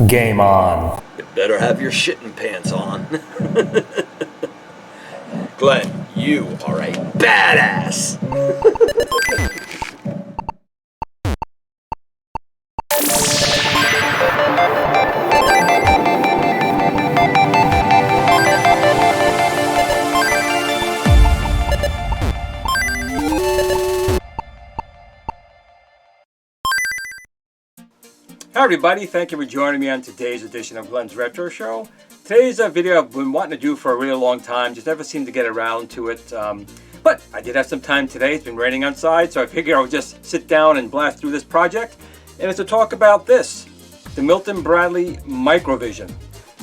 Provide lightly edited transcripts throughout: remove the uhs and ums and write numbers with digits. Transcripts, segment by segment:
Game on. You better have your shitting pants on. Glenn, you are a badass. Hi everybody, thank you for joining me on today's edition of Glenn's Retro Show. Today's a video I've been wanting to do for a really long time, just never seemed to get around to it. But I did have some time today. It's been raining outside, so I figured I would just sit down and blast through this project. And it's to talk about this, the Milton Bradly Microvision.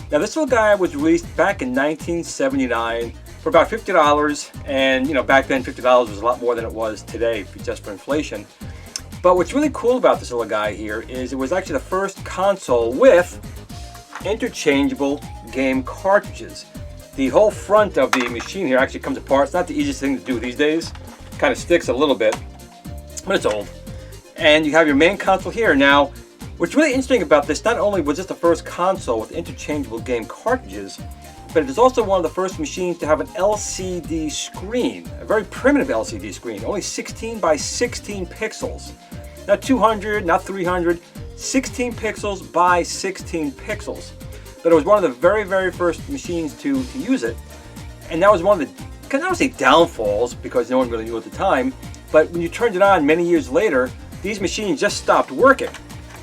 Now this little guy was released back in 1979 for about $50, and you know, back then $50 was a lot more than it was today, just for inflation. But what's really cool about this little guy here is it was actually the first console with interchangeable game cartridges. The whole front of the machine here actually comes apart. It's not the easiest thing to do these days. It kind of sticks a little bit, but it's old. And you have your main console here. Now, what's really interesting about this, not only was this the first console with interchangeable game cartridges, but it is also one of the first machines to have an LCD screen, a very primitive LCD screen, only 16 by 16 pixels. Not 200, not 300, 16 pixels by 16 pixels. But it was one of the very, very first machines to use it. And that was one of the, I don't want to say downfalls, because no one really knew at the time, but when you turned it on many years later, these machines just stopped working.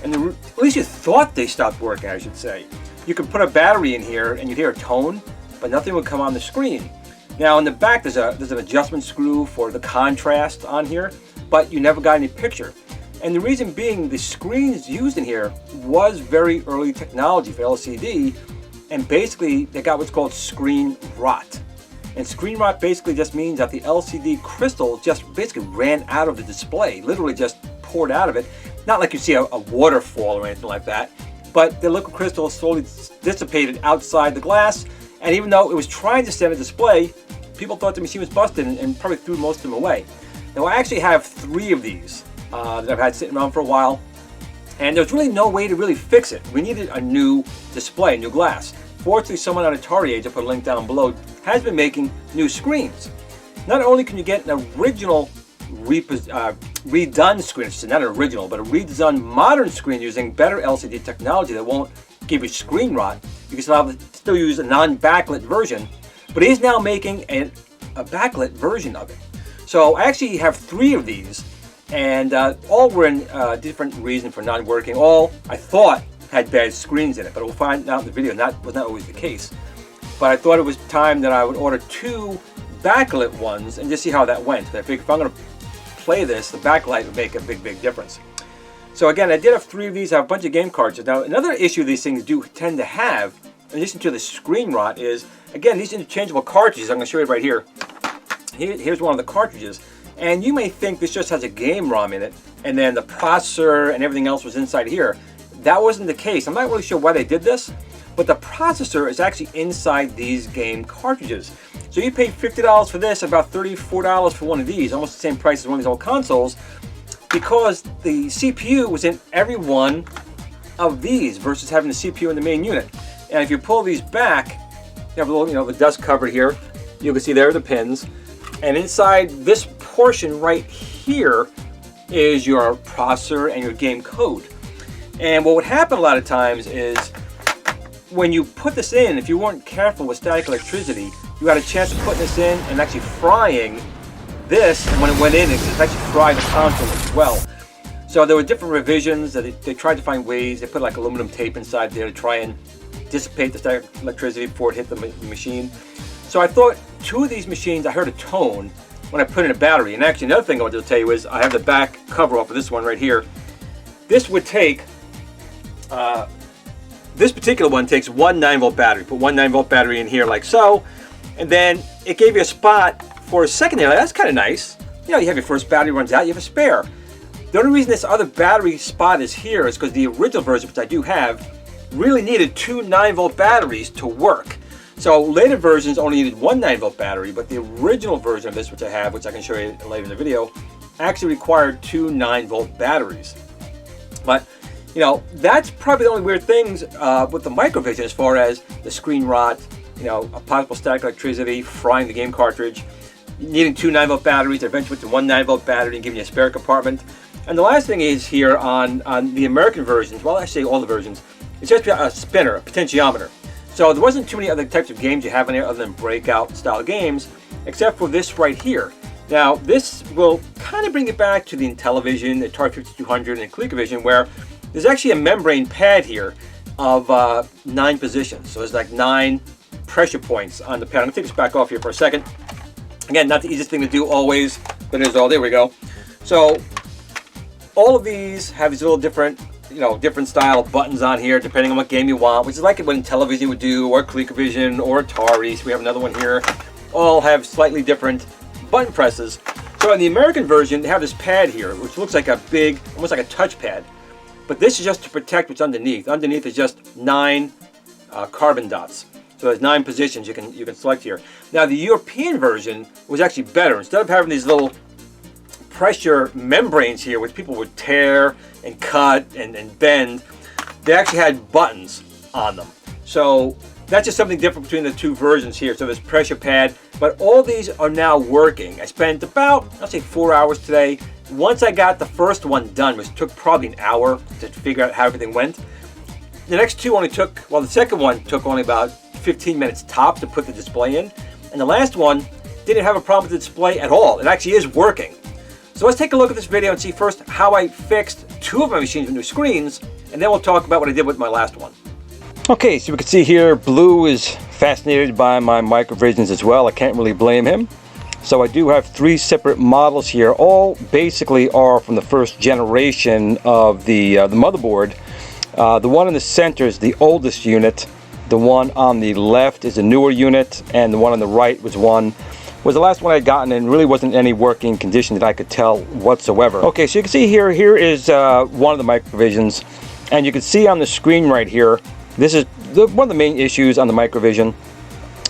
And at least you thought they stopped working, I should say. You could put a battery in here and you'd hear a tone, but nothing would come on the screen. Now in the back there's an adjustment screw for the contrast on here, but you never got any picture. And the reason being, the screens used in here was very early technology for LCD, and basically they got what's called screen rot. And screen rot basically just means that the LCD crystal just basically ran out of the display, literally just poured out of it. Not like you see a waterfall or anything like that, but the liquid crystal slowly dissipated outside the glass, and even though it was trying to stand a display, people thought the machine was busted and probably threw most of them away. Now I actually have 3 of these that I've had sitting around for a while, and there's really no way to really fix it. We needed a new display, a new glass. Fortunately, someone on AtariAge, I'll put a link down below, has been making new screens. Not only can you get an original redone screen, so not an original, but a redone modern screen using better LCD technology that won't give you screen rot. You can still use a non-backlit version, but he's now making a backlit version of it. So I actually have 3 of these, and all were in different reason for not working. All I thought had bad screens in it, but we'll find out in the video that was not always the case. But I thought it was time that I would order 2 backlit ones and just see how that went. I figured if I'm going to play this, the backlight would make a big difference. So again, I did have 3 of these. I have a bunch of game cartridges. Now another issue these things do tend to have, in addition to the screen rot, is again these interchangeable cartridges. I'm going to show you right here. Here's one of the cartridges. And you may think this just has a game ROM in it, and then the processor and everything else was inside here. That wasn't the case. I'm not really sure why they did this, but the processor is actually inside these game cartridges. So you paid $50 for this, about $34 for one of these, almost the same price as one of these old consoles, because the CPU was in every one of these versus having the CPU in the main unit. And if you pull these back, you have a little, the dust cover here. You can see there are the pins. And inside this portion right here is your processor and your game code. And what would happen a lot of times is when you put this in, if you weren't careful with static electricity, you had a chance of putting this in and actually frying this, and when it went in, it actually fried the console as well. So there were different revisions that they tried to find ways. They put like aluminum tape inside there to try and dissipate the static electricity before it hit the machine. So I thought 2 of these machines, I heard a tone when I put in a battery. And actually another thing I wanted to tell you is I have the back cover off of this one right here. This would take, this particular one takes 1 9-volt battery. Put 1 9-volt battery in here like so, and then it gave you a spot for a secondary. That's kind of nice. You know, you have your first battery runs out, you have a spare. The only reason this other battery spot is here is because the original version, which I do have, really needed 2 9-volt batteries to work. So later versions only needed 1 9-volt battery, but the original version of this, which I have, which I can show you later in the video, actually required 2 9-volt batteries. But You know, that's probably the only weird things with the Microvision as far as the screen rot, you know, a possible static electricity, frying the game cartridge, needing 2 9-volt batteries, eventually with one 9-volt battery and giving you a spare compartment. And the last thing is here on the American versions, well, actually all the versions, it's just a spinner, a potentiometer. So there wasn't too many other types of games you have in there other than breakout style games, except for this right here. Now, this will kind of bring it back to the Intellivision, the Atari 5200, and ColecoVision, where there's actually a membrane pad here of 9 positions. So there's like 9 pressure points on the pad. I'm going to take this back off here for a second. Again, not the easiest thing to do always, but it is all. There we go. So all of these have these little different, you know, different style of buttons on here, depending on what game you want, which is like what Intellivision would do, or ColecoVision, or Atari. So we have another one here. All have slightly different button presses. So in the American version, they have this pad here, which looks like a big, almost like a touchpad. But this is just to protect what's underneath. Underneath is just 9 carbon dots. So there's 9 positions you can select here. Now the European version was actually better. Instead of having these little pressure membranes here, which people would tear and cut and bend, they actually had buttons on them. So that's just something different between the two versions here. So there's pressure pad, but all these are now working. I spent about, I'll say 4 hours today. Once I got the first one done, which took probably an hour to figure out how everything went. The next two only took, well, the second one took only about 15 minutes top to put the display in. And the last one didn't have a problem with the display at all. It actually is working. So let's take a look at this video and see first how I fixed 2 of my machines with new screens, and then we'll talk about what I did with my last one. Okay, so we can see here, Blue is fascinated by my Microvisions as well. I can't really blame him. So I do have 3 separate models here. All basically are from the first generation of the motherboard. The one in the center is the oldest unit. The one on the left is a newer unit, and the one on the right was the last one I'd gotten, and really wasn't in any working condition that I could tell whatsoever. Okay, so you can see here is one of the Microvisions, and you can see on the screen right here, this is one of the main issues on the Microvision.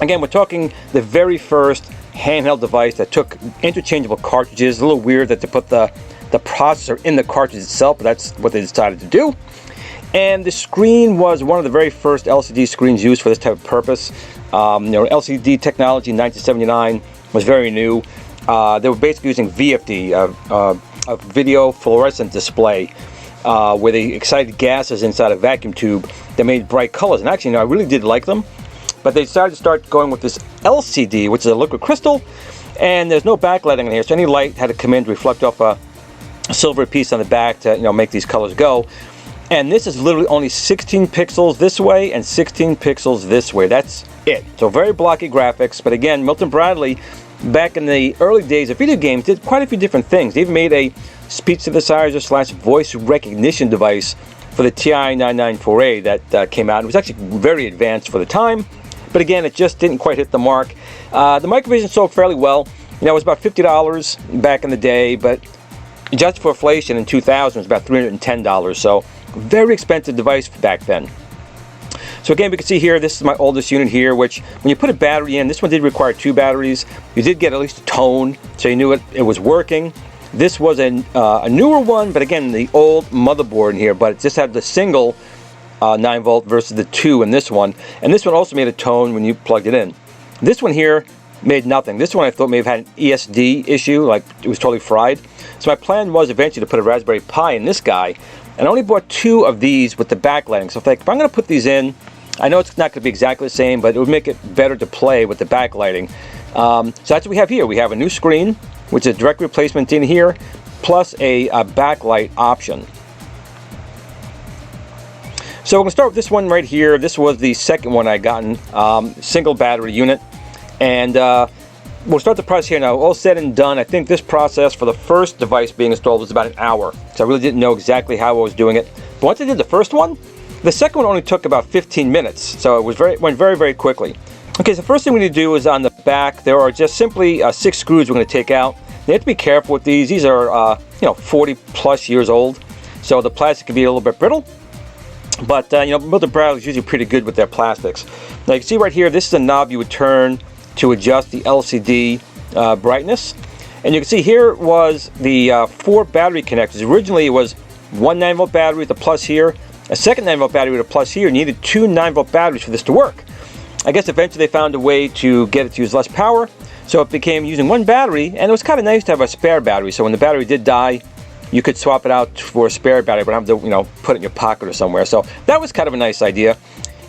Again, we're talking the very first handheld device that took interchangeable cartridges. A little weird that they put the processor in the cartridge itself, but that's what they decided to do. And the screen was one of the very first LCD screens used for this type of purpose. You know, LCD technology in 1979 was very new. They were basically using VFD, a video fluorescent display, where they excited gases inside a vacuum tube that made bright colors. And actually, you know, I really did like them. But they decided to start going with this LCD, which is a liquid crystal, and there's no backlighting in here, so any light had to come in to reflect off a silver piece on the back to, you know, make these colors go. And this is literally only 16 pixels this way and 16 pixels this way. That's it. So very blocky graphics. But again, Milton Bradly, back in the early days of video games, did quite a few different things. They even made a speech synthesizer / voice recognition device for the TI-994A that came out. It was actually very advanced for the time. But again, it just didn't quite hit the mark. The Microvision sold fairly well. You know, it was about $50 back in the day, but just for inflation in 2000, it was about $310. So very expensive device back then. So again, we can see here, this is my oldest unit here, which when you put a battery in, this one did require 2 batteries. You did get at least a tone, so you knew it was working. This was a newer one, but again, the old motherboard in here, but it just had the single 9-volt versus the 2 in this one. And this one also made a tone when you plugged it in. This one here made nothing. This one I thought may have had an ESD issue, like it was totally fried. So my plan was eventually to put a Raspberry Pi in this guy. And I only bought 2 of these with the backlighting. So if I'm going to put these in, I know it's not going to be exactly the same, but it would make it better to play with the backlighting. So that's what we have here. We have a new screen, which is a direct replacement in here, plus a backlight option. So we're going to start with this one right here. This was the second one I gotten, single battery unit. And we'll start the process here now. All said and done, I think this process for the first device being installed was about an hour. So I really didn't know exactly how I was doing it. But once I did the first one, the second one only took about 15 minutes. So it went very, very quickly. Okay, so the first thing we need to do is on the back, there are just simply 6 screws we're going to take out. You have to be careful with these. These are, 40 plus years old. So the plastic can be a little bit brittle. But, Milton Bradly is usually pretty good with their plastics. Now you can see right here, this is a knob you would turn to adjust the LCD brightness. And you can see here was the 4 battery connectors. Originally it was one 9-volt battery with the plus here, a second 9-volt battery with a plus here. You needed two 9-volt batteries for this to work. I guess eventually they found a way to get it to use less power, so it became using one battery, and it was kind of nice to have a spare battery, so when the battery did die, you could swap it out for a spare battery, but have to, you know, put it in your pocket or somewhere. So that was kind of a nice idea.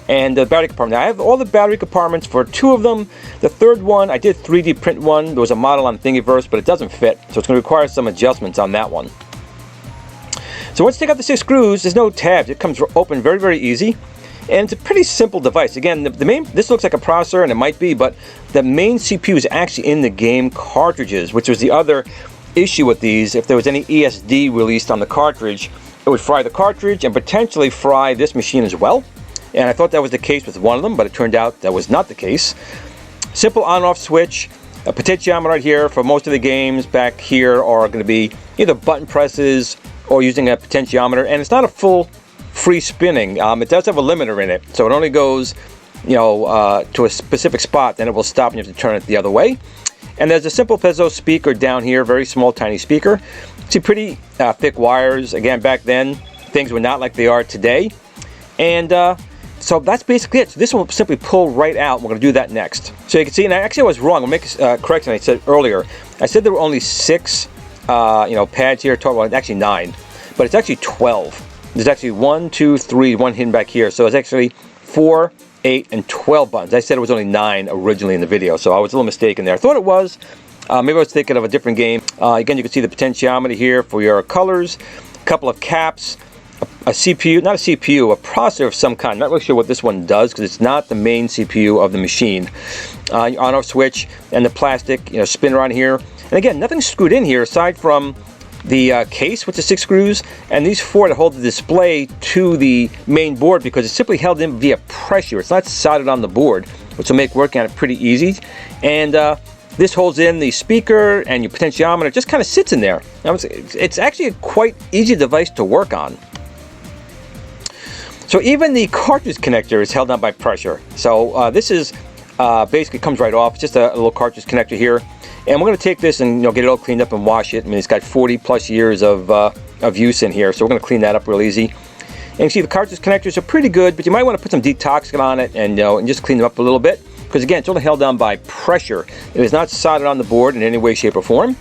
And the battery compartment. Now, I have all the battery compartments for two of them. The third one, I did 3D print one. There was a model on Thingiverse, but it doesn't fit, so it's going to require some adjustments on that one. So once you take out the 6 screws, there's no tabs. It comes open very, very easy. And it's a pretty simple device. Again, the main, this looks like a processor, and it might be, but the main CPU is actually in the game cartridges, which was the other issue with these. If there was any ESD released on the cartridge, it would fry the cartridge and potentially fry this machine as well. And I thought that was the case with one of them, but it turned out that was not the case. Simple on-off switch, a potentiometer right here. For most of the games back here are going to be either button presses or using a potentiometer, and it's not a full free spinning. It does have a limiter in it, so it only goes, you know, to a specific spot, then it will stop and you have to turn it the other way. And there's a simple piezo speaker down here, very small, tiny speaker. See, pretty thick wires. Again, back then, things were not like they are today. And so that's basically it. So this one will simply pull right out. We're going to do that next. So you can see, and actually I was wrong. I'll make a correction I said earlier. I said there were only 6 you know, pads here. Well, actually 9, but it's actually 12. There's actually 1, 2, 3, one hidden back here. So it's actually 4, 8, and 12 buttons. I said it was only 9 originally in the video, so I was a little mistaken there. I thought it was. Maybe I was thinking of a different game. Again, you can see the potentiometer here for your colors, a couple of caps, a CPU, not a CPU, a processor of some kind. Not really sure what this one does because it's not the main CPU of the machine. On-off switch and the plastic, you know, spinner on here. And again, nothing's screwed in here aside from the case with the 6 screws and these 4 that hold the display to the main board because it's simply held in via pressure. It's not soldered on the board, which will make working on it pretty easy. And this holds in the speaker and your potentiometer. It just kind of sits in there. Now, it's actually a quite easy device to work on. So even the cartridge connector is held on by pressure. So this is basically comes right off. It's just a little cartridge connector here. And we're going to take this and, you know, get it all cleaned up and wash it. I mean, it's got 40 plus years of use in here, so we're going to clean that up real easy. And you see the cartridge connectors are pretty good, but you might want to put some detoxing on it and, you know, and just clean them up a little bit because again, it's only held down by pressure. It is not soldered on the board in any way, shape, or form.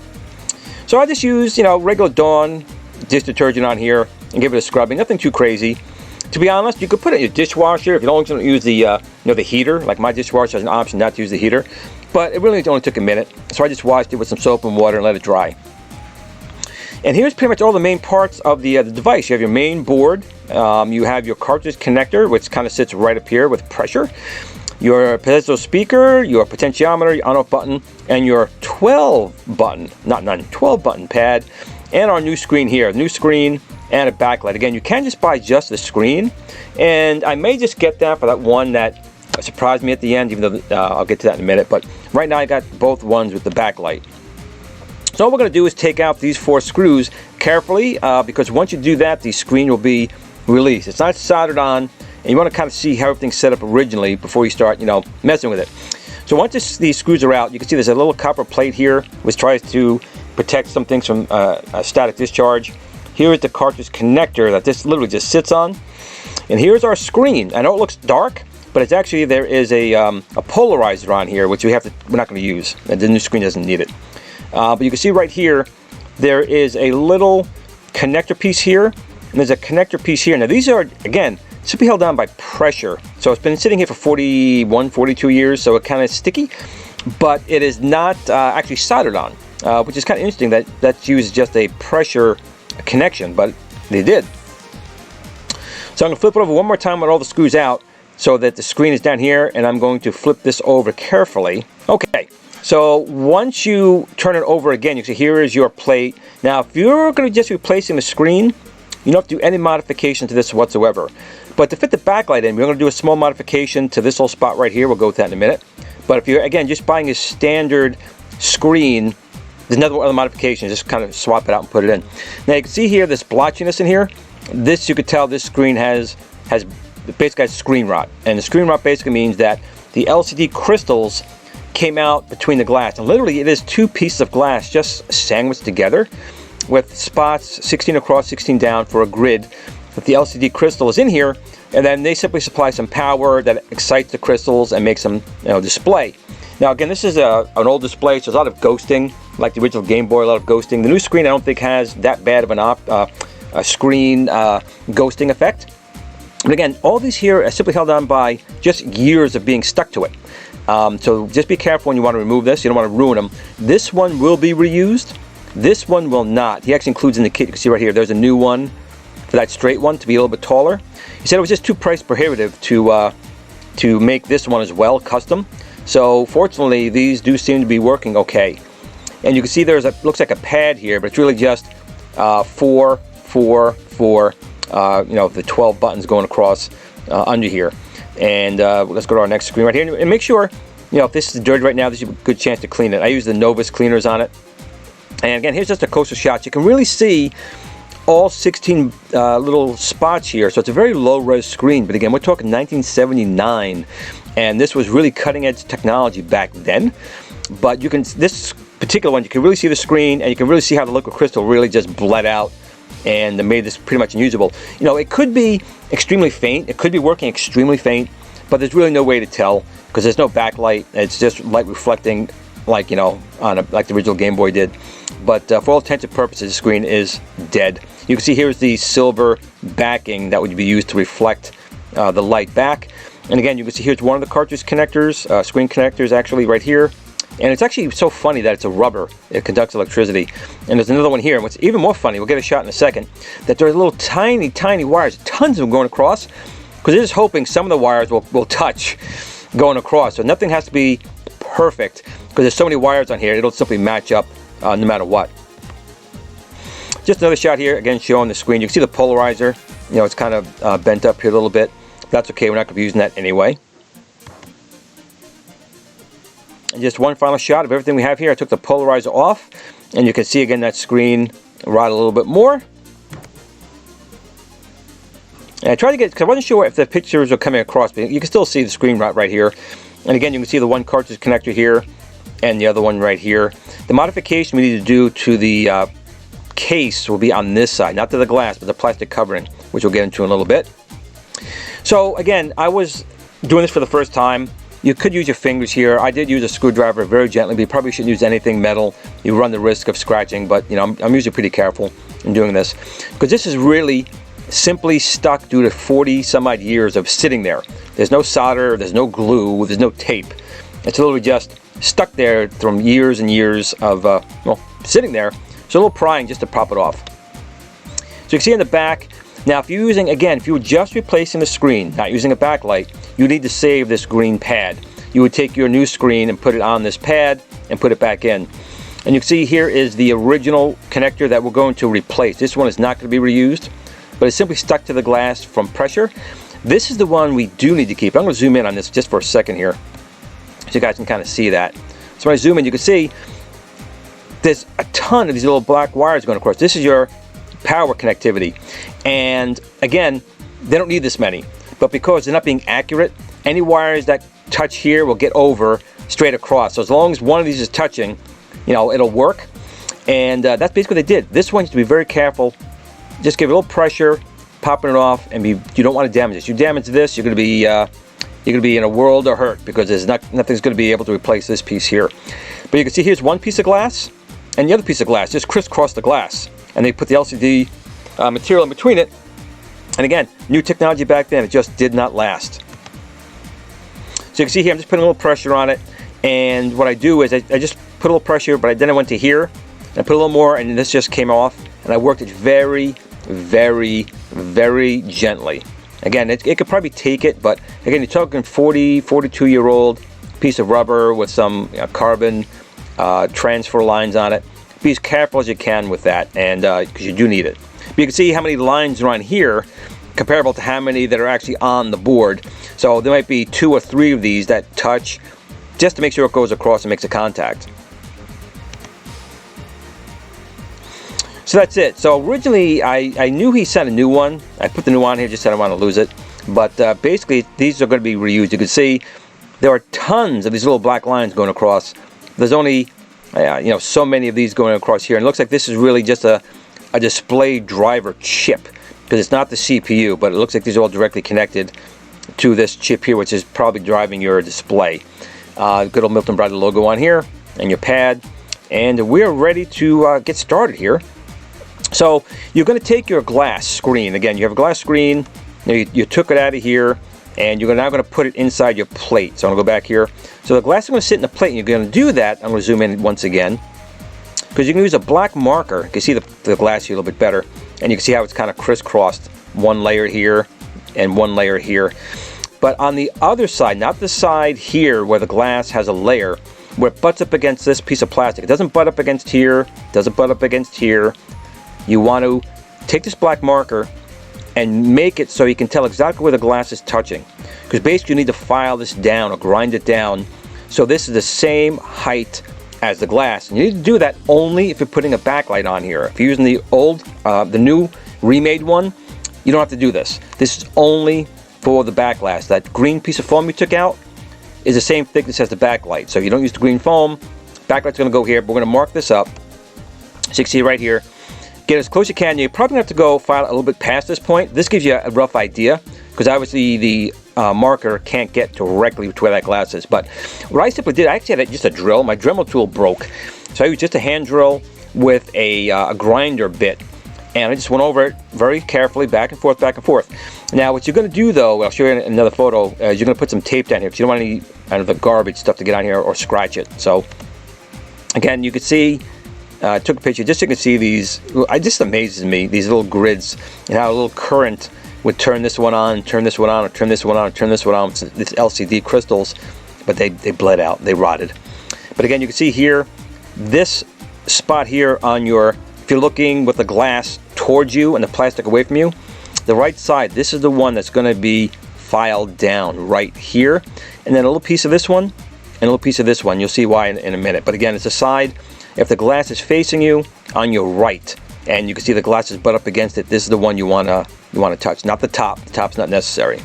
So I just use, you know, regular Dawn dish detergent on here and give it a scrubbing. Nothing too crazy. To be honest, you could put it in your dishwasher if you don't want to use the you know, the heater. Like my dishwasher has an option not to use the heater. But it really only took a minute, so I just washed it with some soap and water and let it dry. And here's pretty much all the main parts of the device. You have your main board, you have your cartridge connector, which kind of sits right up here with pressure, your piezo speaker, your potentiometer, your on-off button, and your 12 button pad, and our new screen here, new screen and a backlight. Again, you can just buy just the screen, and I may just get that for that one that surprised me at the end, even though I'll get to that in a minute. But right now I got both ones with the backlight. So all we're going to do is take out these 4 screws carefully because once you do that, the screen will be released. It's not soldered on, and you want to kind of see how everything's set up originally before you start, you know, messing with it. So once these screws are out, you can see there's a little copper plate here which tries to protect some things from a static discharge. Here is the cartridge connector that this literally just sits on, and here's our screen. I know it looks dark, but it's actually, there is a polarizer on here, which we're not going to use. And the new screen doesn't need it. But you can see right here, there is a little connector piece here, and there's a connector piece here. Now these are, again, simply held down by pressure. So it's been sitting here for 41, 42 years, so it's kind of sticky, but it is not actually soldered on, which is kind of interesting that that's used just a pressure connection, but they did. So I'm going to flip it over one more time with all the screws out, so that the screen is down here, and I'm going to flip this over carefully. Okay, so once you turn it over again, you can see here is your plate. Now, if you're going to just be replacing the screen, you don't have to do any modification to this whatsoever. But to fit the backlight in, we're going to do a small modification to this little spot right here. We'll go with that in a minute. But if you're, again, just buying a standard screen, there's another other modification. Just kind of swap it out and put it in. Now, you can see here this blotchiness in here. This, you could tell this screen has basically has screen rot, and the screen rot basically means that the LCD crystals came out between the glass, and literally it is 2 pieces of glass just sandwiched together. with spots 16 across, 16 down for a grid. But the LCD crystal is in here, and then they simply supply some power that excites the crystals and makes them, display. Now again, this is an old display, so there's a lot of ghosting, like the original Game Boy, a lot of ghosting. The new screen I don't think has that bad of a screen ghosting effect. But again, all these here are simply held on by just years of being stuck to it. So just be careful when you want to remove this. You don't want to ruin them. This one will be reused. This one will not. He actually includes in the kit, you can see right here, there's a new one for that straight one to be a little bit taller. He said it was just too price prohibitive to make this one as well, custom. So fortunately, these do seem to be working okay. And you can see there's looks like a pad here, but it's really just 4, 4, 4, the 12 buttons going across under here. And let's go to our next screen right here. And make sure, if this is dirty right now, this is a good chance to clean it. I use the Novus cleaners on it. And again, here's just a closer shot. You can really see all 16 little spots here. So it's a very low-res screen. But again, we're talking 1979. And this was really cutting-edge technology back then. But this particular one, you can really see the screen, and you can really see how the liquid crystal really just bled out and made this pretty much unusable. It could be extremely faint. It could be working extremely faint, but there's really no way to tell because there's no backlight. It's just light reflecting like, like the original Game Boy did. But for all intents and purposes, the screen is dead. You can see here's the silver backing that would be used to reflect the light back. And again, you can see here's one of the cartridge connectors, screen connectors actually right here. And it's actually so funny that it's a rubber. It conducts electricity. And there's another one here. And what's even more funny, we'll get a shot in a second, that there's little tiny, tiny wires, tons of them going across, because they're just hoping some of the wires will touch going across. So nothing has to be perfect, because there's so many wires on here, it'll simply match up no matter what. Just another shot here, again, showing the screen. You can see the polarizer. It's kind of bent up here a little bit. That's okay, we're not going to be using that anyway. And just one final shot of everything we have here. I took the polarizer off, and you can see again that screen rot a little bit more. And I tried to get, because I wasn't sure if the pictures were coming across, but you can still see the screen rot right here. And again, you can see the one cartridge connector here, and the other one right here. The modification we need to do to the case will be on this side, not to the glass, but the plastic covering, which we'll get into in a little bit. So again, I was doing this for the first time. You could use your fingers here. I did use a screwdriver very gently, but you probably shouldn't use anything metal. You run the risk of scratching, but I'm usually pretty careful in doing this, because this is really simply stuck due to 40 some odd years of sitting there. There's no solder, there's no glue, there's no tape. It's literally just stuck there from years and years of sitting there. So a little prying just to pop it off. So you can see in the back. Now if you're using, again, if you were just replacing the screen, not using a backlight, you need to save this green pad. You would take your new screen and put it on this pad and put it back in. And you can see here is the original connector that we're going to replace. This one is not going to be reused, but it's simply stuck to the glass from pressure. This is the one we do need to keep. I'm going to zoom in on this just for a second here, so you guys can kind of see that. So when I zoom in, you can see there's a ton of these little black wires going across. This is your power connectivity. And again, they don't need this many, but because they're not being accurate, any wires that touch here will get over straight across. So as long as one of these is touching, it'll work. And that's basically what they did. This one, you have to be very careful. Just give it a little pressure, popping it off, and you don't want to damage this. You damage this, you're going to be in a world of hurt, because there's nothing's going to be able to replace this piece here. But you can see here's one piece of glass, and the other piece of glass just crisscross the glass, and they put the LCD material in between it. And again, new technology back then, it just did not last. So you can see here, I'm just putting a little pressure on it, and what I do is I just put a little pressure, but then I went to here, and I put a little more, and this just came off, and I worked it very, very, very gently. Again, it could probably take it, but again, you're talking 42-year-old piece of rubber with some carbon transfer lines on it. Be as careful as you can with that, and because you do need it. But you can see how many lines are on here comparable to how many that are actually on the board. So there might be 2 or 3 of these that touch, just to make sure it goes across and makes a contact. So that's it. So originally I knew he sent a new one. I put the new one here, just said I don't want to lose it. But basically these are going to be reused. You can see there are tons of these little black lines going across. There's only so many of these going across here, and it looks like this is really just a a display driver chip, because it's not the CPU, but it looks like these are all directly connected to this chip here, which is probably driving your display. Good old Milton Bradly logo on here, and your pad, and we're ready to get started here. So you're going to take your glass screen. Again, you have a glass screen, you took it out of here, and you're now going to put it inside your plate. So I'm going to go back here. So the glass is going to sit in the plate, and you're going to do that. I'm going to zoom in once again, because you can use a black marker. You can see the glass here a little bit better, and you can see how it's kind of crisscrossed. One layer here and one layer here. But on the other side, not the side here where the glass has a layer, where it butts up against this piece of plastic. It doesn't butt up against here, doesn't butt up against here. You want to take this black marker and make it so you can tell exactly where the glass is touching. Because basically you need to file this down or grind it down so this is the same height as the glass. And you need to do that only if you're putting a backlight on here. If you're using the old, the new remade one, you don't have to do this. This is only for the back glass. That green piece of foam you took out is the same thickness as the backlight. So if you don't use the green foam, backlight's going to go here. But we're going to mark this up. So you can see right here. Get as close as you can. You're probably going to have to go file a little bit past this point. This gives you a rough idea, because obviously the marker can't get directly to where that glass is. But what I simply did, I actually had just a drill. My Dremel tool broke, so I used just a hand drill with a grinder bit, and I just went over it very carefully, back and forth, back and forth. Now what you're going to do, though, I'll show you in another photo, is you're going to put some tape down here, because you don't want any of the garbage stuff to get on here or scratch it. So again, you can see, took a picture just so you can see these. It just amazes me, these little grids, and how a little current would turn this one on, turn this one on, or turn this one on, or turn this one on. It's LCD crystals, but they bled out, they rotted. But again, you can see here, this spot here on your, if you're looking with the glass towards you and the plastic away from you, the right side, this is the one that's going to be filed down right here. And then a little piece of this one, and a little piece of this one. You'll see why in a minute. But again, it's the side. If the glass is facing you on your right, and you can see the glass is butt up against it, this is the one you want to touch, not the top. The top's not necessary.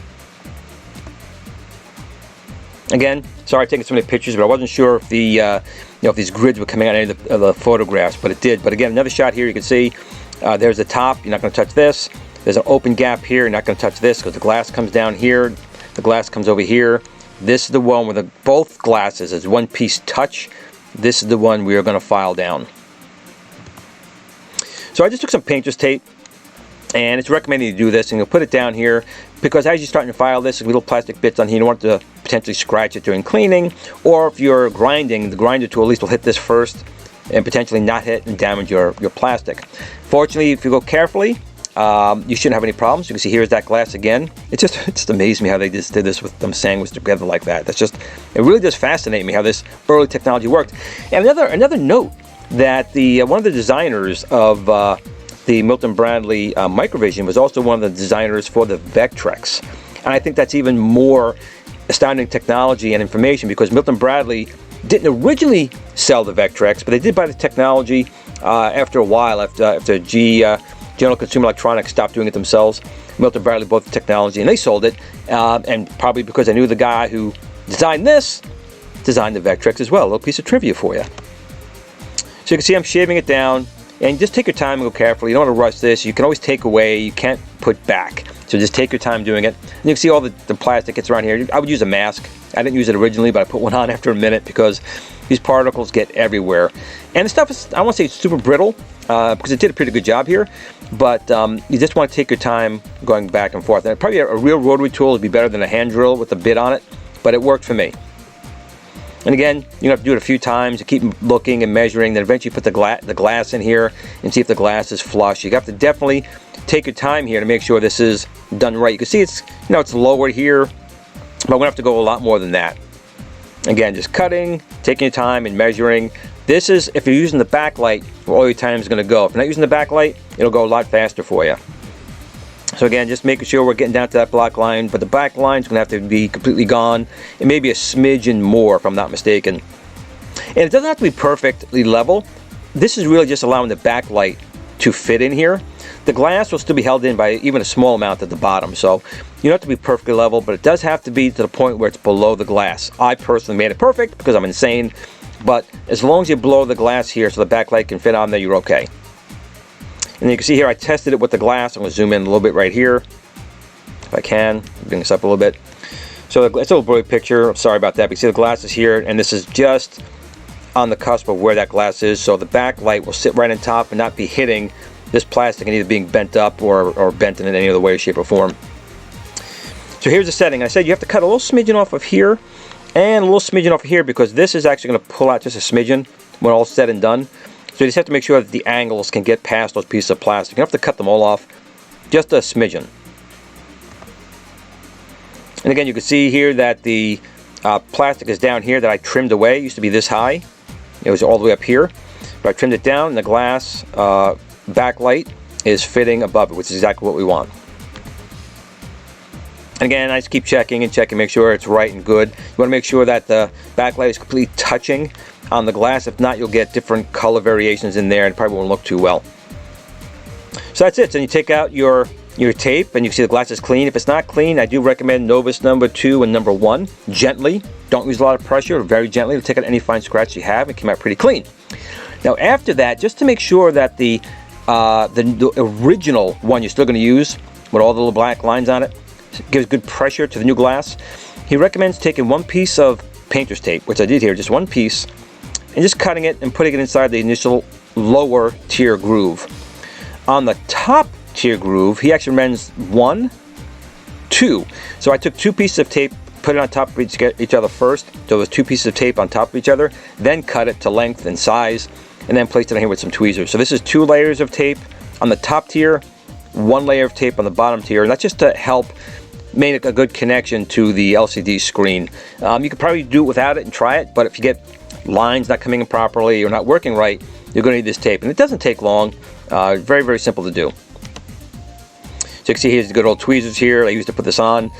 Again, sorry taking so many pictures, but I wasn't sure if the if these grids were coming out any of the photographs, but it did. But again, another shot here, you can see there's the top. You're not going to touch this. There's an open gap here. You're not going to touch this because the glass comes down here. The glass comes over here. This is the one where both glasses is one piece touch. This is the one we are going to file down. So I just took some painter's tape, and it's recommended you do this, and you'll put it down here, because as you're starting to file this, little plastic bits on here, you don't want to potentially scratch it during cleaning, or if you're grinding, the grinder tool at least will hit this first and potentially not hit and damage your plastic. Fortunately, if you go carefully, you shouldn't have any problems. You can see here's that glass again. It just amazed me how they just did this with them sandwiched together like that. It really does fascinate me how this early technology worked. And another note, that one of the designers of the Milton Bradly Microvision was also one of the designers for the Vectrex. And I think that's even more astounding technology and information, because Milton Bradly didn't originally sell the Vectrex, but they did buy the technology after a while, after General Consumer Electronics stopped doing it themselves. Milton Bradly bought the technology and they sold it, and probably because I knew the guy who designed the Vectrex as well. A little piece of trivia for you. So you can see I'm shaving it down, and just take your time and go carefully. You don't want to rush this. You can always take away, you can't put back. So just take your time doing it. And you can see all the plastic gets around here. I would use a mask. I didn't use it originally, but I put one on after a minute because these particles get everywhere. And the stuff is, I won't say it's super brittle, because it did a pretty good job here, but you just want to take your time going back and forth. And probably a real rotary tool would be better than a hand drill with a bit on it, but it worked for me. And again, you have to do it a few times. You keep looking and measuring, then eventually put the glass in here and see if the glass is flush. You have to definitely take your time here to make sure this is done right. You can see it's, it's lower here, but we're gonna have to go a lot more than that. Again, just cutting, taking your time and measuring. This is, if you're using the backlight, where all your time is gonna go. If you're not using the backlight, it'll go a lot faster for you. So again, just making sure we're getting down to that black line, but the back line's gonna have to be completely gone, and maybe a smidgen more if I'm not mistaken. And it doesn't have to be perfectly level. This is really just allowing the backlight to fit in here. The glass will still be held in by even a small amount at the bottom, so you don't have to be perfectly level, but it does have to be to the point where it's below the glass. I personally made it perfect because I'm insane, but as long as you're below the glass here so the backlight can fit on there, you're okay. And you can see here I tested it with the glass. I'm going to zoom in a little bit right here if I can. Bring this up a little bit. So it's a little blurry picture. I'm sorry about that. But you see the glass is here, and this is just on the cusp of where that glass is. So the backlight will sit right on top and not be hitting this plastic and either being bent up or bent in any other way, shape, or form. So here's the setting. I said you have to cut a little smidgen off of here and a little smidgen off of here because this is actually going to pull out just a smidgen when all said and done. So you just have to make sure that the angles can get past those pieces of plastic. You don't have to cut them all off, just a smidgen. And again, you can see here that the plastic is down here that I trimmed away. It used to be this high. It was all the way up here. But I trimmed it down, and the glass backlight is fitting above it, which is exactly what we want. And again, I just keep checking and checking, make sure it's right and good. You want to make sure that the backlight is completely touching on the glass. If not, you'll get different color variations in there and it probably won't look too well. So that's it. So you take out your tape and you can see the glass is clean. If it's not clean, I do recommend Novus number 2 and number 1. Gently. Don't use a lot of pressure. Very gently. It'll take out any fine scratch you have and come out pretty clean. Now after that, just to make sure that the original one you're still going to use with all the little black lines on it gives good pressure to the new glass, he recommends taking one piece of painter's tape, which I did here, just one piece, and just cutting it and putting it inside the initial lower tier groove. On the top tier groove, he actually recommends 1, 2. So I took 2 pieces of tape, put it on top of each other first, so there's 2 pieces of tape on top of each other, then cut it to length and size, and then placed it on here with some tweezers. So this is 2 layers of tape on the top tier, 1 layer of tape on the bottom tier, and that's just to help make a good connection to the LCD screen. You could probably do it without it and try it, but if you get lines not coming in properly or not working right, you're going to need this tape. And it doesn't take long. Very, very simple to do. So you can see here's the good old tweezers here. I used to put this on.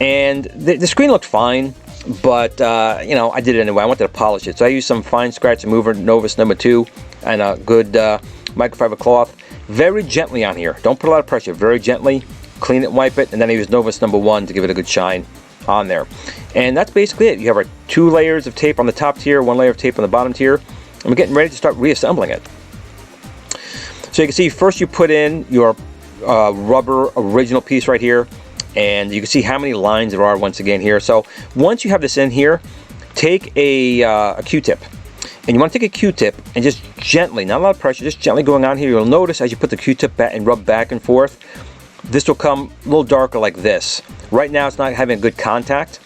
And the screen looked fine, but you know, I did it anyway. I wanted to polish it. So I used some fine scratch remover, Novus number 2, and a good microfiber cloth. Very gently on here. Don't put a lot of pressure. Very gently. Clean it, wipe it, and then I use Novus number 1 to give it a good shine on there. And that's basically it. You have our 2 layers of tape on the top tier, 1 layer of tape on the bottom tier, and we're getting ready to start reassembling it. So you can see first you put in your rubber original piece right here, and you can see how many lines there are once again here. So once you have this in here, take a Q-tip. And you want to take a Q-tip and just gently, not a lot of pressure, just gently going on here. You'll notice as you put the Q-tip back and rub back and forth, this will come a little darker like this. Right now it's not having good contact.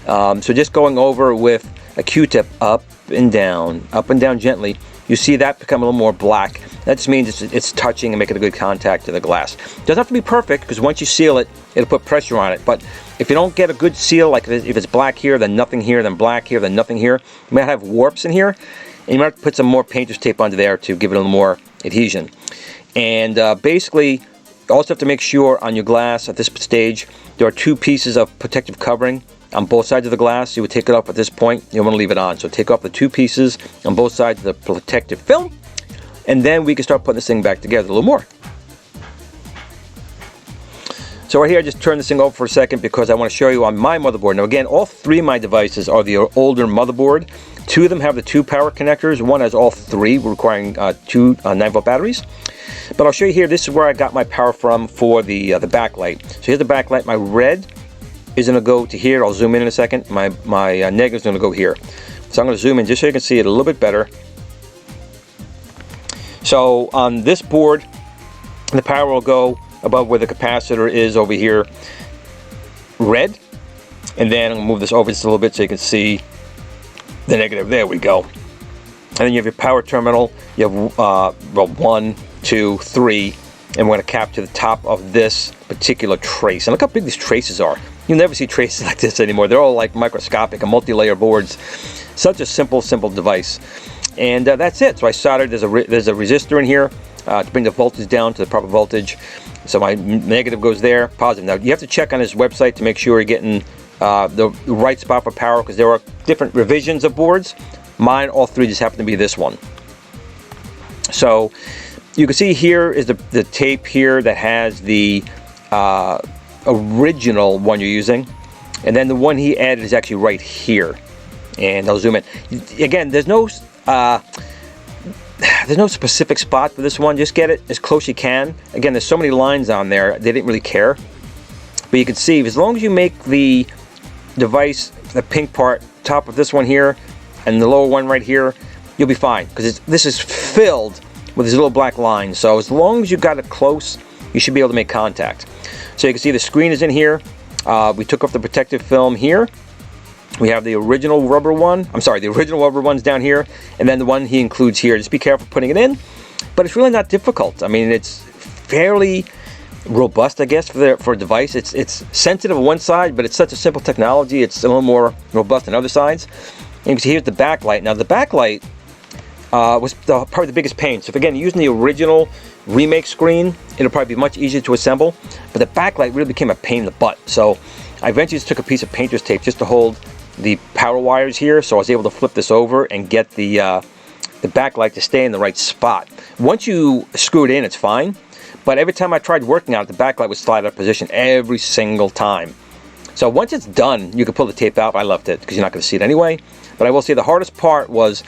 So just going over with a Q-tip up and down gently, you see that become a little more black. That just means it's touching and making a good contact to the glass. It doesn't have to be perfect because once you seal it, it'll put pressure on it. But if you don't get a good seal, like if it's black here, then nothing here, then black here, then nothing here, you might have warps in here. And you might have to put some more painter's tape under there to give it a little more adhesion. And basically, you also have to make sure on your glass at this stage, there are 2 pieces of protective covering on both sides of the glass. You would take it off at this point. You want to leave it on. So take off the 2 pieces on both sides of the protective film, and then we can start putting this thing back together a little more. So right here, I just turn this thing over for a second because I want to show you on my motherboard. Now again, all 3 of my devices are the older motherboard. 2 of them have the 2 power connectors. One has all 3, requiring 2 9-volt batteries. But I'll show you here, this is where I got my power from for the backlight. So here's the backlight. My red is going to go to here. I'll zoom in a second. My negative is going to go here. So I'm going to zoom in just so you can see it a little bit better. So on this board, the power will go above where the capacitor is over here, red. And then I'm going to move this over just a little bit so you can see the negative. There we go. And then you have your power terminal. You have well, 1, 2, 3, and we're going to cap to the top of this particular trace. And look how big these traces are. You'll never see traces like this anymore. They're all like microscopic and multi-layer boards. Such a simple device. And that's it. So I soldered, there's a resistor in here to bring the voltage down to the proper voltage. So my negative goes there, positive. Now you have to check on this website to make sure you're getting the right spot for power, because there are different revisions of boards. Mine, all 3 just happen to be this one. So you can see here is the tape here that has the original one you're using, and then the one he added is actually right here. And I'll zoom in. Again, there's no there's no specific spot for this one. Just get it as close as you can. Again, there's so many lines on there, they didn't really care. But you can see, as long as you make the device, the pink part, top of this one here, and the lower one right here, you'll be fine. Because this is filled with these little black lines. So as long as you got it close, you should be able to make contact. So you can see the screen is in here. We took off the protective film here. We have the original rubber one. I'm sorry, the original rubber one's down here, and then the one he includes here. Just be careful putting it in, but it's really not difficult. I mean, it's fairly robust, I guess, for a device. It's sensitive on one side, but it's such a simple technology. It's a little more robust on other sides. And you can see here's the backlight. Now the backlight was probably the biggest pain. So if again using the original remake screen, it'll probably be much easier to assemble. But the backlight really became a pain in the butt. So I eventually just took a piece of painter's tape just to hold the power wires here, so I was able to flip this over and get the backlight to stay in the right spot. Once you screw it in, it's fine, but every time I tried working on it, the backlight would slide out of position every single time. So once it's done, you can pull the tape out. I left it because you're not going to see it anyway. But I will say the hardest part was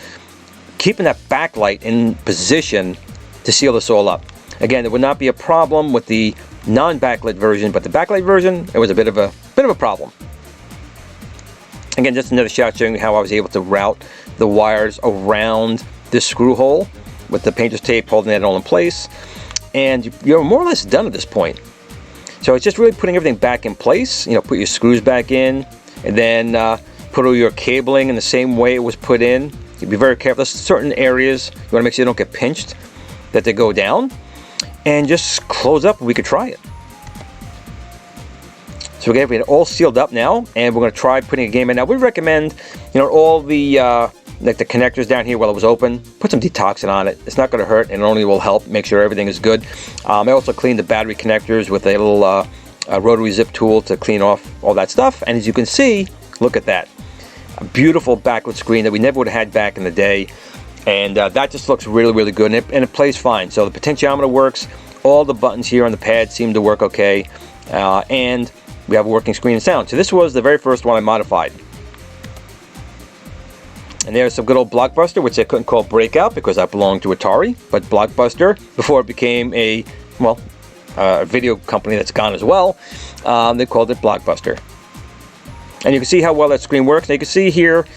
keeping that backlight in position to seal this all up. Again, there would not be a problem with the non-backlit version, but the backlight version, it was a bit of a problem. Again, just another shot showing you how I was able to route the wires around this screw hole with the painter's tape holding it all in place. And you're more or less done at this point. So it's just really putting everything back in place. You know, put your screws back in, and then put all your cabling in the same way it was put in. You be very careful. There's certain areas you want to make sure they don't get pinched, that they go down. And just close up and we could try it. So we're getting it all sealed up now, and we're going to try putting a game in. Now we recommend, you know, all the like the connectors down here while it was open, put some detoxing on it. It's not going to hurt, and it only will help make sure everything is good. I also cleaned the battery connectors with a little rotary zip tool to clean off all that stuff. And as you can see, look at that, a beautiful backlit screen that we never would have had back in the day. And that just looks really, really good, and it plays fine. So the potentiometer works. All the buttons here on the pad seem to work okay, and we have a working screen and sound. So this was the very first one I modified. And there's some good old Blockbuster, which I couldn't call Breakout because that belonged to Atari, but Blockbuster, before it became a video company that's gone as well, they called it Blockbuster. And you can see how well that screen works. And you can see here,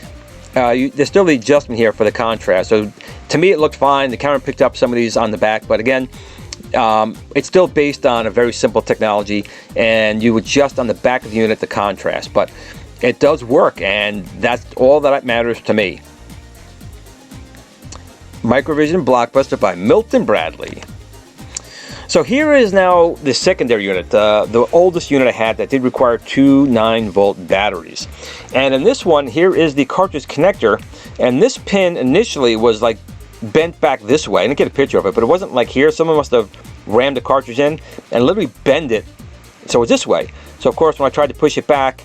there's still the adjustment here for the contrast. So to me it looked fine. The camera picked up some of these on the back, but again, it's still based on a very simple technology, and you adjust on the back of the unit the contrast, but it does work, and that's all that matters to me. Microvision Blockbuster by Milton Bradly. So here is now the secondary unit, the oldest unit I had that did require two 9-volt batteries. And in this one, here is the cartridge connector, and this pin initially was like bent back this way. I didn't get a picture of it, but it wasn't like here. Someone must have rammed the cartridge in and literally bend it so it's this way. So of course when I tried to push it back,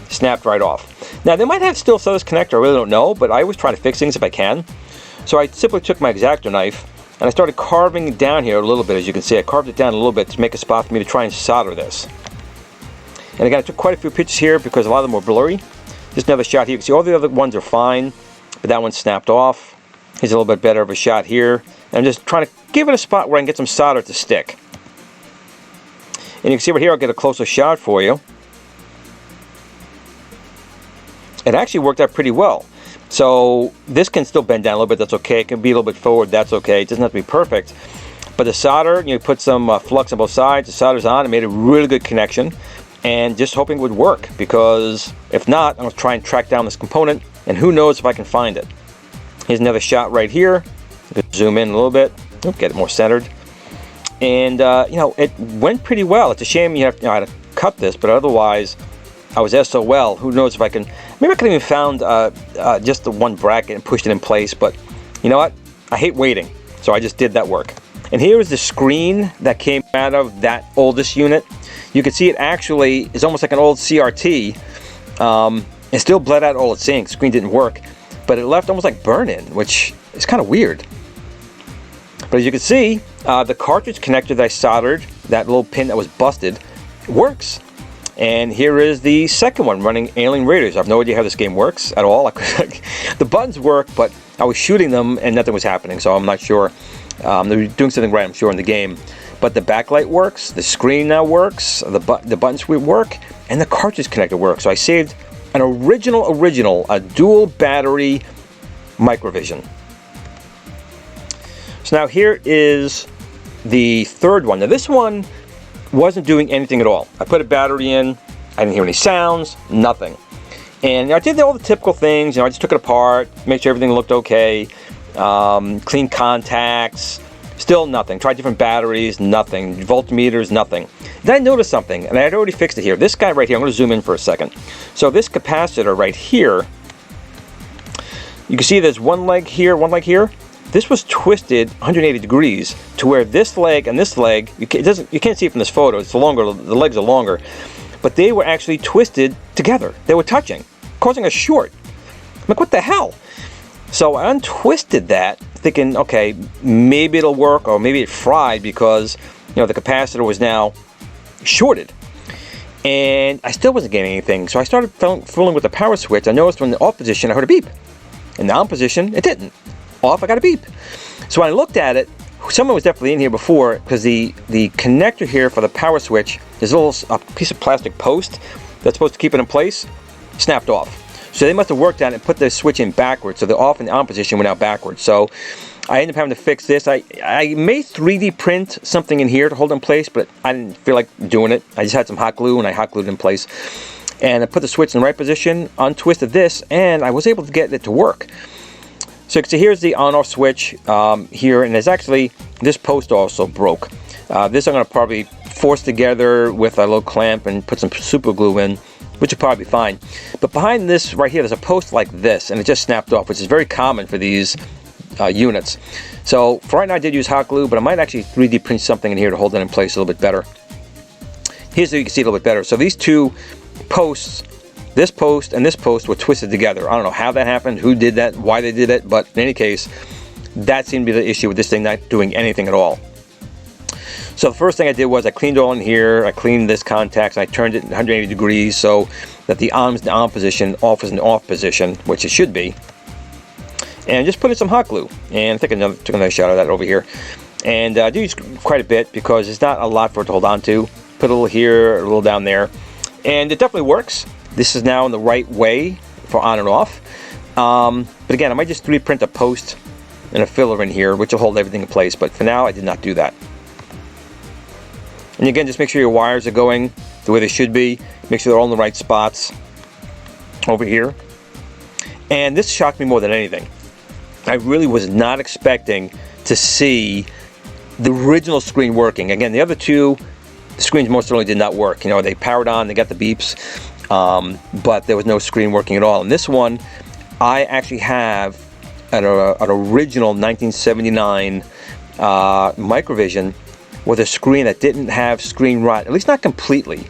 it snapped right off. Now they might have still this connector, I really don't know, but I always try to fix things if I can. So I simply took my X-Acto knife and I started carving it down here a little bit. As you can see, I carved it down a little bit to make a spot for me to try and solder this. And again, I took quite a few pictures here because a lot of them were blurry. Just another shot here. You can see all the other ones are fine, but that one snapped off. Here's a little bit better of a shot here. And I'm just trying to give it a spot where I can get some solder to stick. And you can see right here, I'll get a closer shot for you. It actually worked out pretty well. So this can still bend down a little bit, that's okay. It can be a little bit forward, that's okay. It doesn't have to be perfect. But the solder, you put some flux on both sides, the solder's on, it made a really good connection. And just hoping it would work, because if not, I'm going to try and track down this component, and who knows if I can find it. Here's another shot right here. Zoom in a little bit, get it more centered. And you know, it went pretty well. It's a shame you have, I had to cut this, but otherwise I was SOL. Who knows if I can, maybe I could even found just the one bracket and pushed it in place, but you know what? I hate waiting, so I just did that work. And here is the screen that came out of that oldest unit. You can see it actually is almost like an old CRT. It still bled out all its ink. The screen didn't work, but it left almost like burn-in, which is kind of weird. But as you can see, the cartridge connector that I soldered, that little pin that was busted, works. And here is the second one, running Alien Raiders. I have no idea how this game works at all. The buttons work, but I was shooting them and nothing was happening, so I'm not sure. They're doing something right, I'm sure, in the game. But the backlight works, the screen now works, the buttons work, and the cartridge connector works. So I saved an original, a dual battery Microvision. So now here is the third one. Now this one wasn't doing anything at all. I put a battery in, I didn't hear any sounds, nothing. And I did all the typical things, I just took it apart, made sure everything looked okay, clean contacts, still nothing. Tried different batteries, nothing. Voltmeters, nothing. Then I noticed something, and I had already fixed it here. This guy right here, I'm going to zoom in for a second. So this capacitor right here, you can see there's one leg here, one leg here. This was twisted 180 degrees to where this leg and this leg, you can't see it from this photo, it's longer, the legs are longer, but they were actually twisted together. They were touching, causing a short. I'm like, what the hell? So I untwisted that, thinking, okay, maybe it'll work, or maybe it fried because, the capacitor was now shorted. And I still wasn't getting anything, so I started fooling with the power switch. I noticed when the off position, I heard a beep. In the on position, it didn't. Off, I got a beep. So when I looked at it, someone was definitely in here before, because the connector here for the power switch, there's a piece of plastic post that's supposed to keep it in place, snapped off. So they must have worked on it and put the switch in backwards, so the off and the on position went out backwards. So I ended up having to fix this. I may 3D print something in here to hold it in place, but I didn't feel like doing it. I just had some hot glue and I hot glued it in place. And I put the switch in the right position, untwisted this, and I was able to get it to work. So you can see here's the on-off switch here, and there's actually, this post also broke. This I'm going to probably force together with a little clamp and put some super glue in, which will probably be fine. But behind this right here, there's a post like this, and it just snapped off, which is very common for these units. So for right now I did use hot glue, but I might actually 3D print something in here to hold it in place a little bit better. Here's so you can see a little bit better. So these two posts, this post and this post, were twisted together. I don't know how that happened, who did that, why they did it, but in any case, that seemed to be the issue with this thing not doing anything at all. So the first thing I did was I cleaned all in here, I cleaned this contacts, and I turned it 180 degrees so that the on is in the on position, off is in the off position, which it should be. And just put in some hot glue. And I think I took another shot of that over here. And I do use quite a bit because there's not a lot for it to hold on to. Put a little here, a little down there. And it definitely works. This is now in the right way for on and off. But again, I might just 3D print a post and a filler in here, which will hold everything in place. But for now, I did not do that. And again, just make sure your wires are going the way they should be. Make sure they're all in the right spots over here. And this shocked me more than anything. I really was not expecting to see the original screen working. Again, the other two, the screens most certainly did not work. They powered on, they got the beeps, but there was no screen working at all. And this one, I actually have an original 1979 Microvision with a screen that didn't have screen rot, at least not completely.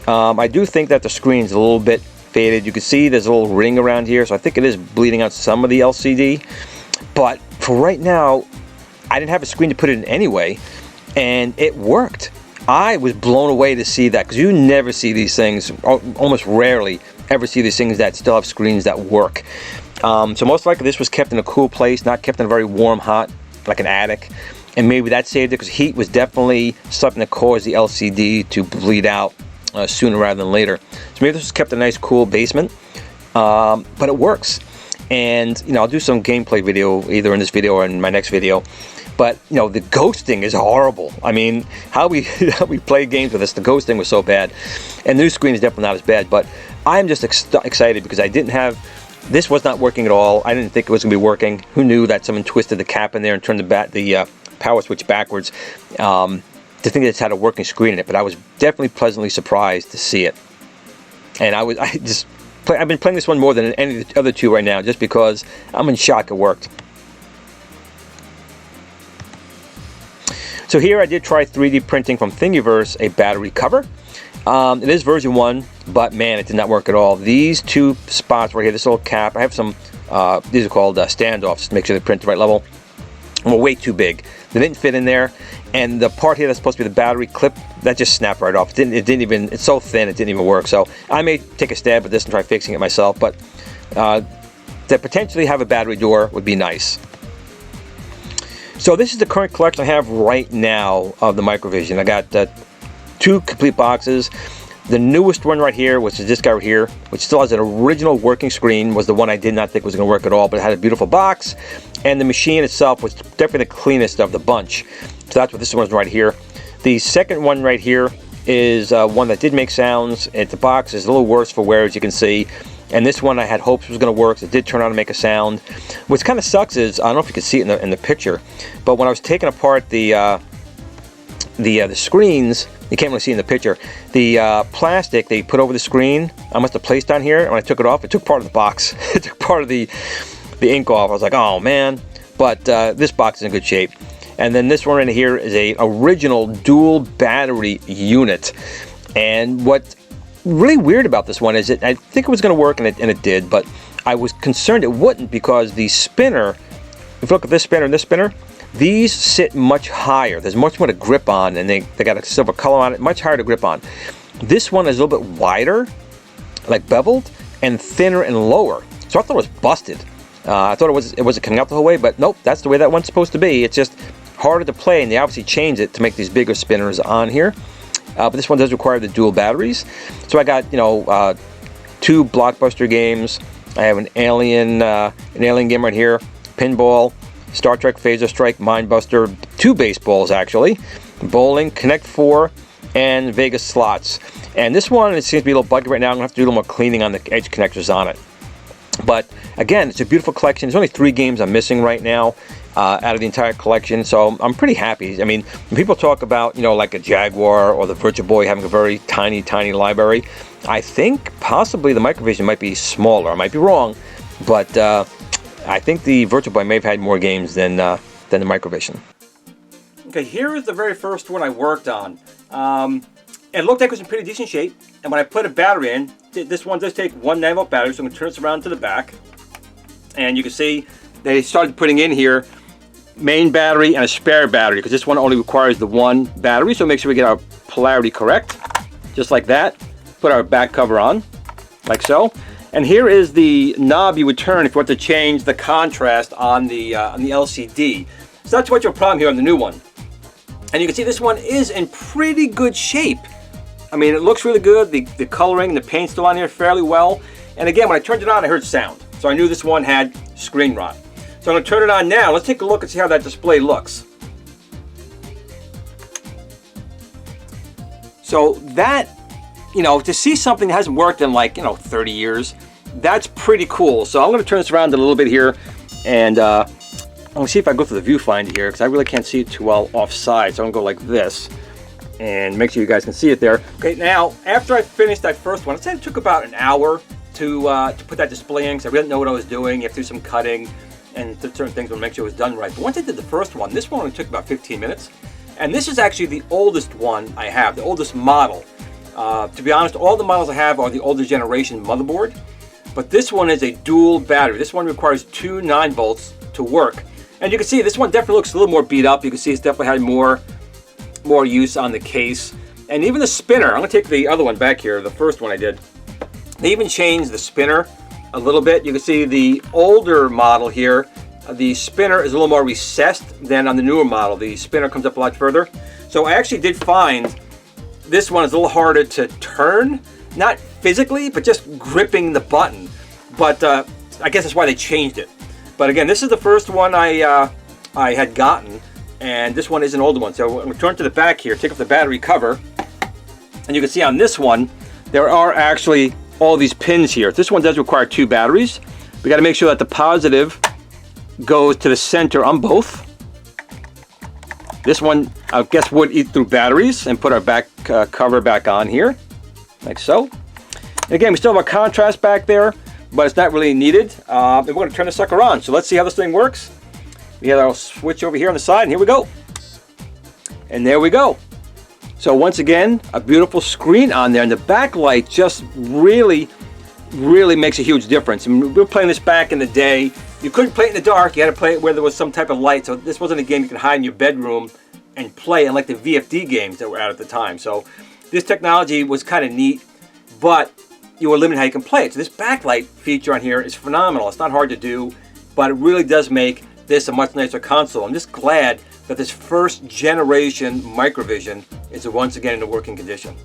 I do think that the screen's a little bit faded. You can see there's a little ring around here, so I think it is bleeding out some of the LCD. But for right now, I didn't have a screen to put it in anyway, and it worked. I was blown away to see that, because you never see these things, almost rarely ever see these things that still have screens that work. So most likely this was kept in a cool place, not kept in a very warm, hot, like an attic. And maybe that saved it, because heat was definitely something that caused the LCD to bleed out sooner rather than later. So maybe this was kept in a nice, cool basement, but it works. And I'll do some gameplay video either in this video or in my next video. But the ghosting is horrible. I mean, how we play games with this, the ghosting was so bad. And the new screen is definitely not as bad. But I'm just excited because I didn't have. This was not working at all. I didn't think it was going to be working. Who knew that someone twisted the cap in there and turned the power switch backwards to think that it's had a working screen in it. But I was definitely pleasantly surprised to see it. And I've been playing this one more than any of the other two right now, just because I'm in shock it worked. So here I did try 3D printing from Thingiverse a battery cover. It is version 1, but man, it did not work at all. These two spots right here, this little cap, I have some, these are called standoffs to make sure they print the right level. were way too big. They didn't fit in there, and the part here that's supposed to be the battery clip, that just snapped right off. It didn't even, it's so thin it didn't even work. So I may take a stab at this and try fixing it myself, but to potentially have a battery door would be nice. So this is the current collection I have right now of the Microvision. I got 2 complete boxes. The newest one right here, which is this guy right here, which still has an original working screen, was the one I did not think was going to work at all, but it had a beautiful box, and the machine itself was definitely the cleanest of the bunch. So that's what this one is right here. The second one right here is one that did make sounds. The box is a little worse for wear, as you can see. And this one I had hopes was going to work. So it did turn out to make a sound. What kind of sucks is, I don't know if you can see it in the picture, but when I was taking apart the screens, you can't really see in the picture, the plastic they put over the screen, I must have placed on here, and when I took it off, it took part of the box. It took part of the ink off. I was like, oh man. But this box is in good shape. And then this one right here is a original dual battery unit. And what's really weird about this one is that I think it was going to work, and it did, but I was concerned it wouldn't, because the spinner, if you look at this spinner and this spinner, these sit much higher. There's much more to grip on, and they got a silver color on it, much higher to grip on. This one is a little bit wider, like beveled, and thinner and lower. So I thought it was busted. I thought it wasn't coming out the whole way, but nope, that's the way that one's supposed to be. It's just harder to play, and they obviously changed it to make these bigger spinners on here. But this one does require the dual batteries. So I got, 2 blockbuster games. I have an alien game right here, pinball, Star Trek Phaser Strike, Mindbuster, 2 baseballs actually, bowling, Connect 4, and Vegas slots. And this one, it seems to be a little buggy right now. I'm gonna have to do a little more cleaning on the edge connectors on it. But again, it's a beautiful collection. There's only 3 games I'm missing right now out of the entire collection, so I'm pretty happy. I mean, when people talk about, like a Jaguar or the Virtual Boy having a very tiny library, I think possibly the Microvision might be smaller. I might be wrong, but I think the Virtual Boy may have had more games than the Microvision. Okay, here is the very first one I worked on. It looked like it was in pretty decent shape, and when I put a battery in, this one does take 1 9-volt battery, so I'm going to turn this around to the back, and you can see they started putting in here main battery and a spare battery, because this one only requires the 1 battery, so make sure we get our polarity correct, just like that. Put our back cover on, like so. And here is the knob you would turn if you want to change the contrast on the LCD. So that's what's your problem here on the new one. And you can see this one is in pretty good shape. I mean, it looks really good. The coloring, the paint's still on here fairly well. And again, when I turned it on, I heard sound. So I knew this one had screen rot. So I'm going to turn it on now. Let's take a look and see how that display looks. So that, to see something that hasn't worked in like, 30 years, that's pretty cool. So I'm going to turn this around a little bit here, and I'm going to see if I can go through the viewfinder here, because I really can't see it too well offside. So I'm going to go like this and make sure you guys can see it there. Okay, now after I finished that first one, I said it took about an hour to put that display in, because I really didn't know what I was doing. You have to do some cutting and certain things to make sure it was done right. But once I did the first one, this one only took about 15 minutes. And this is actually the oldest one I have, the oldest model. To be honest, all the models I have are the older generation motherboard. But this one is a dual battery. This one requires 2 9-volts to work. And you can see this one definitely looks a little more beat up. You can see it's definitely had more use on the case. And even the spinner, I'm going to take the other one back here, the first one I did. They even changed the spinner a little bit. You can see the older model here, the spinner is a little more recessed than on the newer model. The spinner comes up a lot further. So I actually did find this one is a little harder to turn. Not physically, but just gripping the button. But I guess that's why they changed it. But again, this is the first one I had gotten, and this one is an older one. So I'm going to turn to the back here, take off the battery cover, and you can see on this one, there are actually all these pins here. This one does require 2 batteries. We got to make sure that the positive goes to the center on both. This one, I guess, would eat through batteries, and put our back cover back on here, like so. And again, we still have our contrast back there, but it's not really needed. And we're going to turn the sucker on. So let's see how this thing works. We have our switch over here on the side, and here we go. And there we go. So once again, a beautiful screen on there, and the backlight just really makes a huge difference. I mean, we were playing this back in the day you couldn't play it in the dark. You had to play it where there was some type of light. So this wasn't a game you could hide in your bedroom and play, unlike the VFD games that were out at the time. So this technology was kind of neat, but you were limited how you can play it. So this backlight feature on here is phenomenal. It's not hard to do, but it really does make this a much nicer console. I'm just glad that this first generation Microvision is once again in a working condition.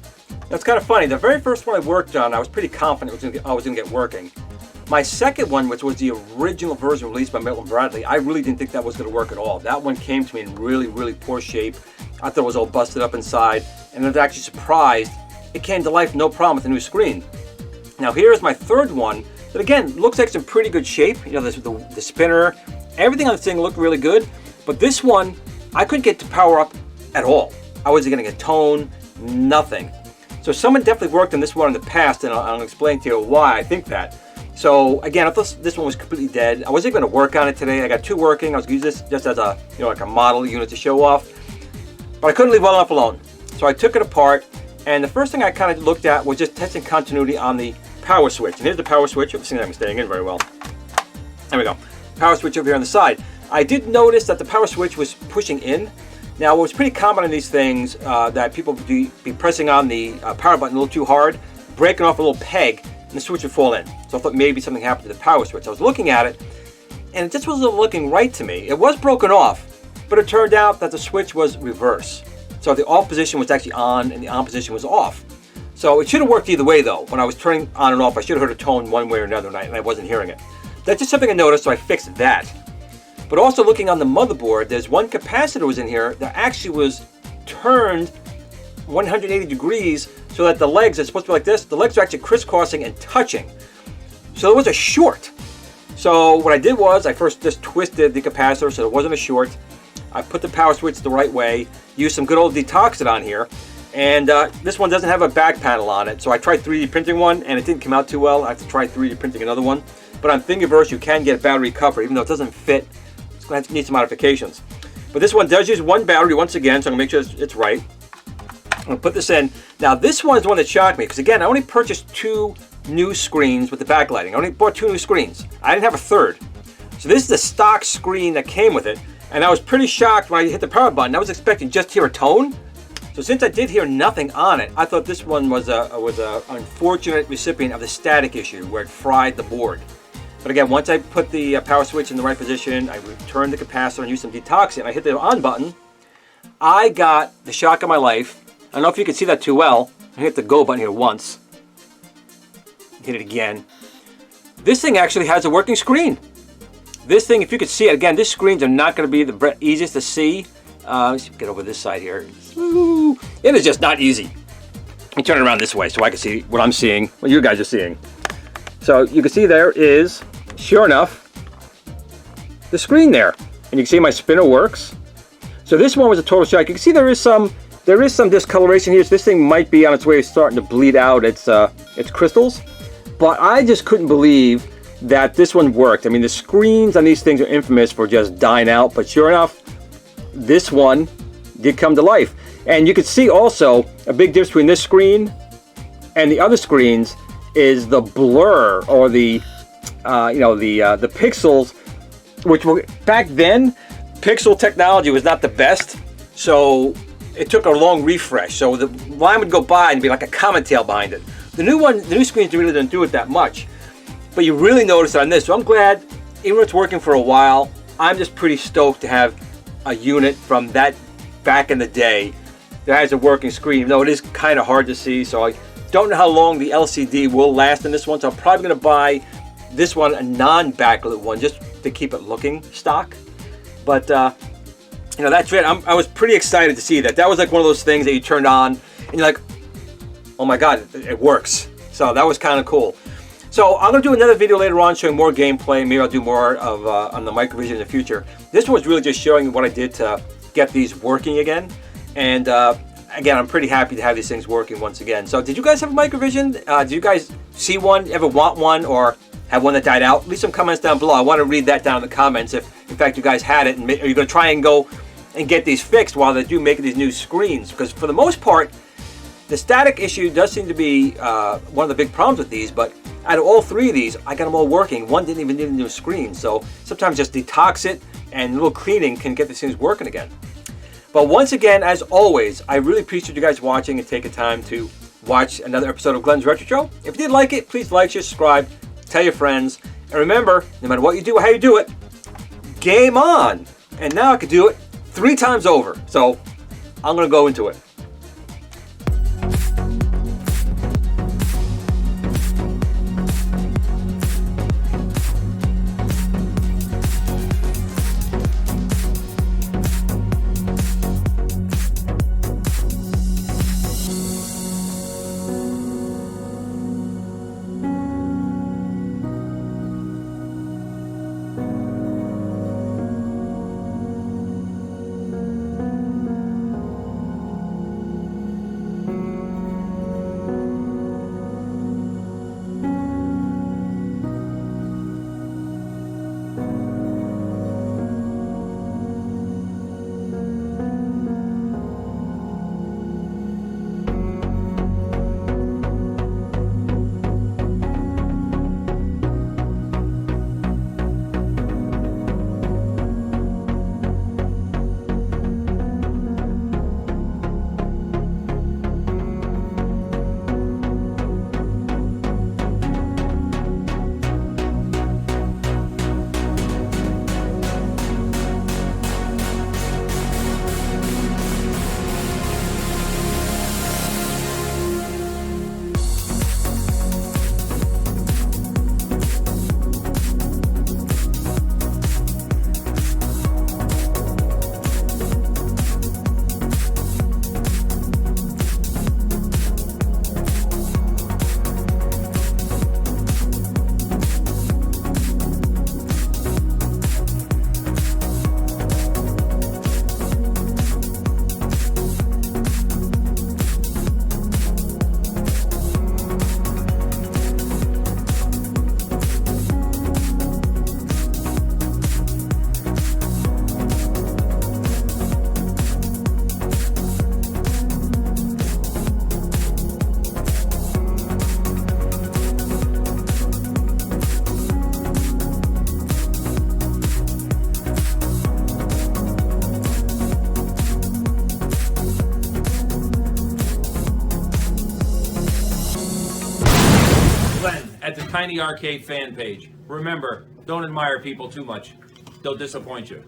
That's kind of funny. The very first one I worked on, I was pretty confident I was going to get working. My second one, which was the original version released by Milton Bradly, I really didn't think that was going to work at all. That one came to me in really, really poor shape. I thought it was all busted up inside, and I was actually surprised it came to life no problem with the new screen. Now here's my third one that again looks like it's in pretty good shape. You know, the spinner, everything on this thing looked really good, but this one I couldn't get to power up at all. I wasn't getting a tone, nothing. So someone definitely worked on this one in the past, and I'll explain to you why I think that. So again, I thought this one was completely dead. I wasn't going to work on it today. I got two working. I was going to use this just as a, you know, like a model unit to show off, but I couldn't leave well enough alone. So I took it apart, and the first thing I kind of looked at was just testing continuity on the power switch. And here's the power switch. This thing I'm staying in very well. There we go. Power switch over here on the side. I did notice that the power switch was pushing in. Now, what was pretty common in these things that people would be pressing on the power button a little too hard, breaking off a little peg, and the switch would fall in. So I thought maybe something happened to the power switch. I was looking at it, and it just wasn't looking right to me. It was broken off, but it turned out that the switch was reverse. So the off position was actually on, and the on position was off. So it should have worked either way, though. When I was turning on and off, I should have heard a tone one way or another, and I wasn't hearing it. That's just something I noticed, so I fixed that. But also looking on the motherboard, there's one capacitor was in here that actually was turned 180 degrees so that the legs are supposed to be like this. The legs are actually crisscrossing and touching. So there was a short. So what I did was I first just twisted the capacitor so there wasn't a short. I put the power switch the right way, used some good old Detoxit on here, and this one doesn't have a back panel on it. So I tried 3D printing one and it didn't come out too well. I have to try 3D printing another one. But on Thingiverse you can get a battery cover, even though it doesn't fit. It's going to need some modifications. But this one does use one battery once again, so I'm going to make sure it's right. I'm going to put this in. Now this one is the one that shocked me, because again, I only purchased 2 new screens with the backlighting. I only bought 2 new screens. I didn't have a third. So this is the stock screen that came with it, and I was pretty shocked when I hit the power button. I was expecting just to hear a tone. So since I did hear nothing on it, I thought this one was a unfortunate recipient of the static issue where it fried the board. But again, once I put the power switch in the right position, I returned the capacitor and used some Detoxit, and I hit the on button, I got the shock of my life. I don't know if you can see that too well. I hit the go button here once. Hit it again. This thing actually has a working screen. This thing, if you could see it, again, these screens are not going to be the easiest to see. Let's get over this side here. It is just not easy. Let me turn it around this way so I can see what I'm seeing, what you guys are seeing. So you can see there is, sure enough, the screen there. And you can see my spinner works. So this one was a total shock. You can see there is some discoloration here. So this thing might be on its way to starting to bleed out its crystals. But I just couldn't believe that this one worked. I mean, the screens on these things are infamous for just dying out. But sure enough, this one did come to life. And you can see also a big difference between this screen and the other screens is the blur, or the pixels, which were back then, pixel technology was not the best, so it took a long refresh. So the line would go by and be like a comet tail behind it. The new screens really didn't do it that much, but you really notice it on this. So I'm glad, even though it's working for a while, I'm just pretty stoked to have a unit from that back in the day that has a working screen, even though it is kind of hard to see. So I don't know how long the LCD will last in this one, so I'm probably going to buy this one, a non-backlit one, just to keep it looking stock. But you know, that's it. I was pretty excited to see that. That was like one of those things that you turned on and you're like, oh my god, it works. So that was kind of cool. So I'm going to do another video later on showing more gameplay. Maybe I'll do more of on the Microvision in the future. This one was really just showing what I did to get these working again. And again, I'm pretty happy to have these things working once again. So did you guys have a Microvision? Did you guys see one, ever want one, or have one that died out? Leave some comments down below. I want to read that down in the comments if, in fact, you guys had it. And are you going to try and go and get these fixed while they do make these new screens? Because for the most part, the static issue does seem to be one of the big problems with these, but out of all 3 of these, I got them all working. One didn't even need a new screen. So sometimes just detox it and a little cleaning can get these things working again. But once again, as always, I really appreciate you guys watching and taking time to watch another episode of Glenn's Retro Show. If you did like it, please like, share, subscribe, tell your friends. And remember, no matter what you do or how you do it, game on. And now I could do it 3 times over. So I'm going to go into it. At the Tiny Arcade fan page. Remember, don't admire people too much. They'll disappoint you.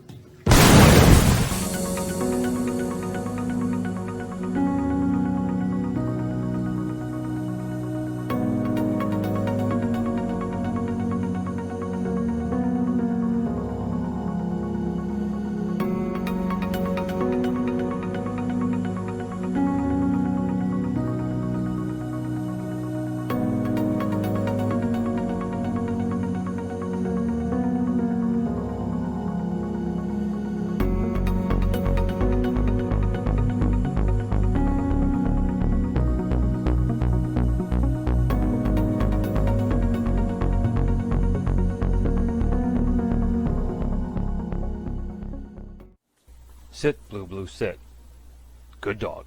Sit, Blue Blue, sit. Good dog.